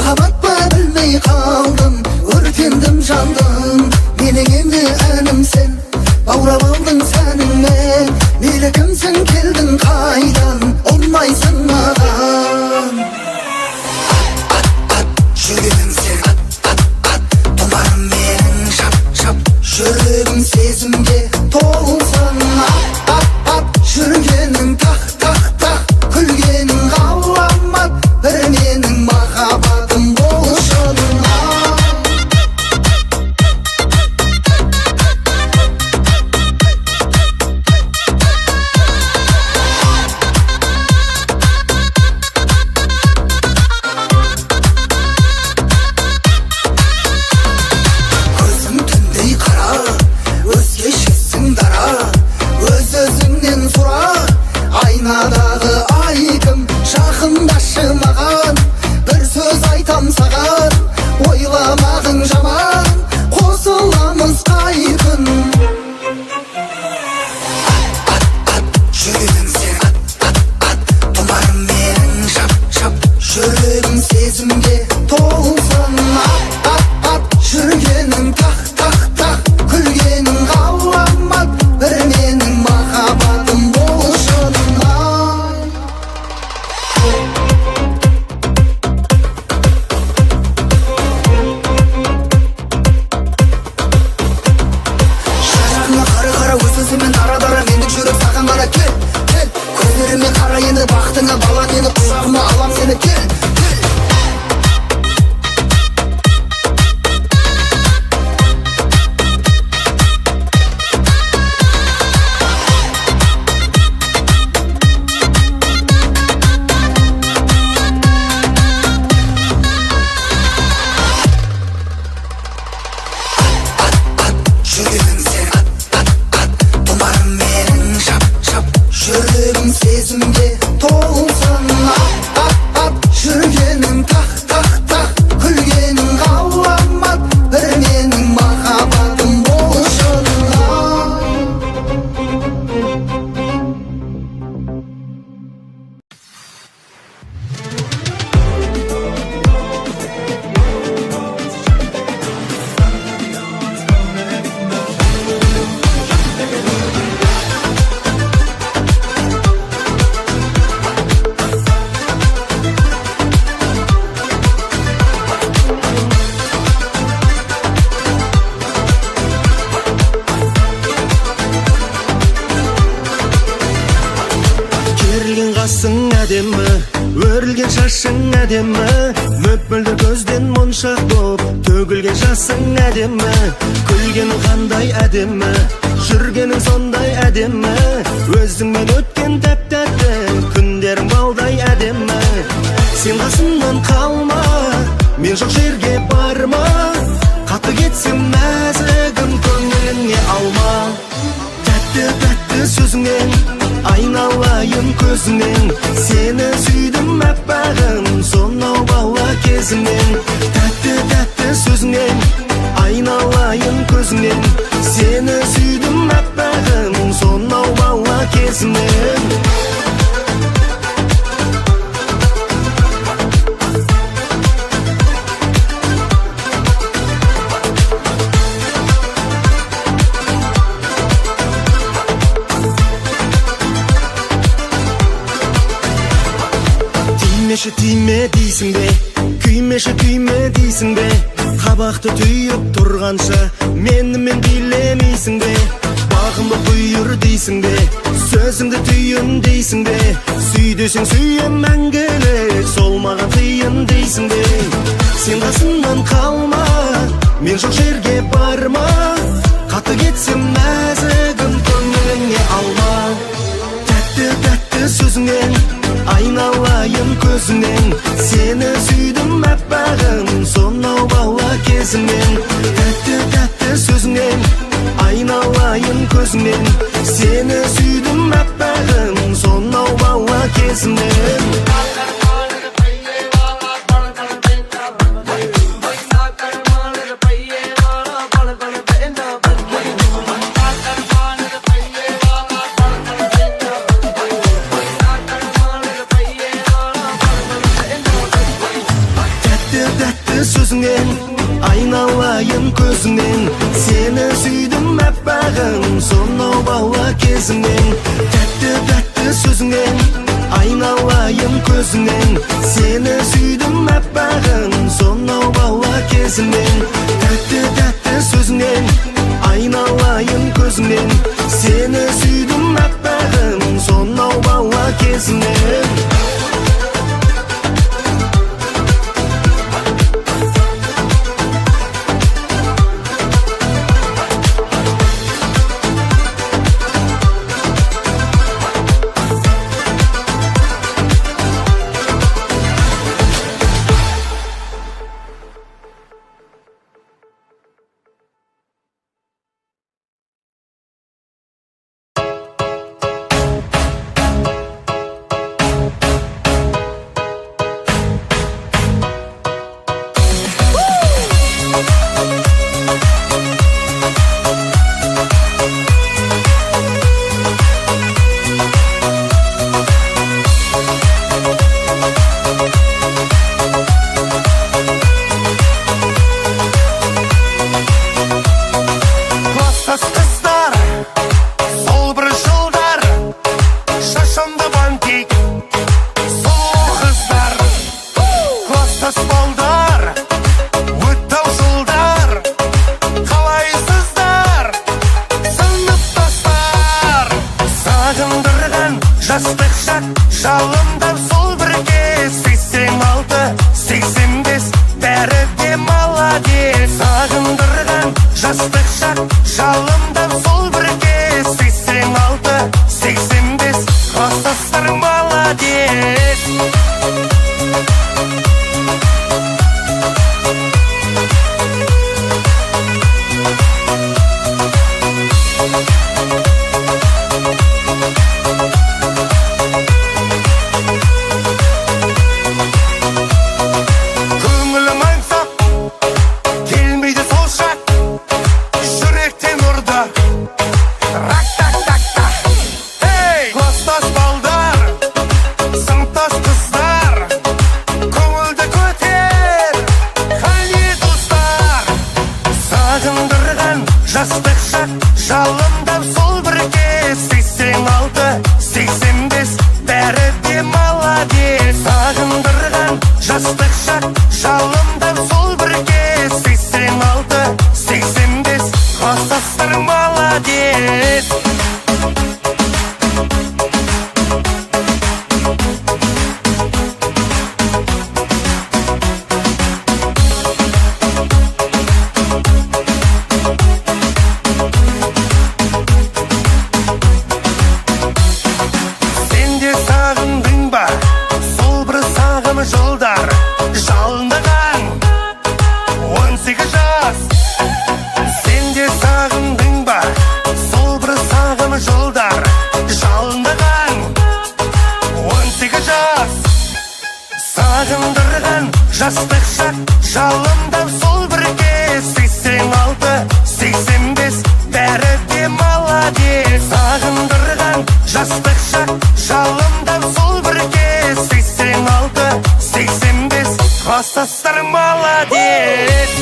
Махаббатпа білмей қалдым, өртендім жандым. Менің енді әнім сен, баурап алдың сәніңмен. Мейлі кімсің, келдің қайдан, ұнайсың маған. Жүрегім сен, тұмарым менің шап. Жүрегім сезімге толсаң, жүргенің тақ, күлгенің ғаламат. Бір менің махаббатым болшын. Көзің түндей қара, өзгешесің дара. Өз-өзіңнен сұра, айнадағы айкым. Жақындашы маған, бір сөз айтам саған. Ойламағың жаман, қосыламыз қай күн. Жүрегім сен, тұмарым менің шап. Жүрегім сезімге толсын. Жүргенің тақ, күлгенің ғаламат. Бір менің махаббатым болшын. Шашағыңа қара, өз-өзімен дара. Мендік жүрек саған ғана кел. Көздеріме қара енді бақытыңа бала. Мені құшағыма алам сені, кел. Жүрегім сен, тұмарым менің шап. Жүрегім сезімге толсын. Жүргенің тақ, күлгенің ғаламат. Бір менің махаббатым болшын. Керілген қасың әдемі, өрілген шашың әдемі. Мөп-мөлдір көзден моншақ боп, төгілген жасың әдемі. Күлгенің қандай әдемі, жүргенің сондай әдемі. Өзіңмен өткен тәп-тәтті, күндерің балдай әдемі. Сен қасымнан қалма, мен жоқ жерге барма. Қатты кетсем мәзігім, көңіліңе алма. Тәтті сөзіңнен айналайын көзіңнен. Сені сүйдім әппағым, сонау бала кезімнен. Тәтті сөзіңнен айналайын көзіңнен. Сені сүйдім әппағым, сонау бала кезімнен. Тиме дейсің бе, күйме дейсің бе. Қабақты түйіп тұрғанша менімен билемейсің бе. Бағымды бұйыр дейсің бе, сөзіңді түйін дейсің бе. Сүй десең сүйем мәңгілік, сол маған қиын дейсің бе. Сен қасымнан қалма, мен жоқ жерге барма. Қатты кетсем нәзігім, көңіліңе алма. Тәтті сөзіңнен айналайын көзіңнен. Сені сүйдім әппағым, сонау бала кезімнен. Тәтті сөзіңнен айналайын көзіңнен. Сені сүйдім әппағым, сонау бала кезімнен. сөзіңнен, айналайын көзіңнен. Сені сүйдім әппағым, сонау бала кезімнен. Тәтті сөзіңнен, айналайын көзіңнен. Сені сүйдім әппағым, сонау бала кезімнен. Тәтті сөзіңнен, айналайын көзіңнен. Сені сүйдім әппағым, сонау бала кезімнен. Жастық шақ жалындап сол бірге 86-85 бәрі де молодец. Сағындырған жастық шақ жалындап сол бірге 86-85 класстастар молодец. Жастық шақ жалындап сол бірге 86-85 бәрі де молодец. Сағындырған жастық шақ жалындап сол бірге 86-85 класстастар молодец. Жылдар жалындаған 18 жас. Сен де сағындың ба сол бір сағым жылдар жалындаған 18 жас. Сағындырған жастық шақ жалындап сол бірге 86-85 бәрі де молодец. Сағындырған жастық шақ жалындап сол бірге 86-85 класстастар молодец.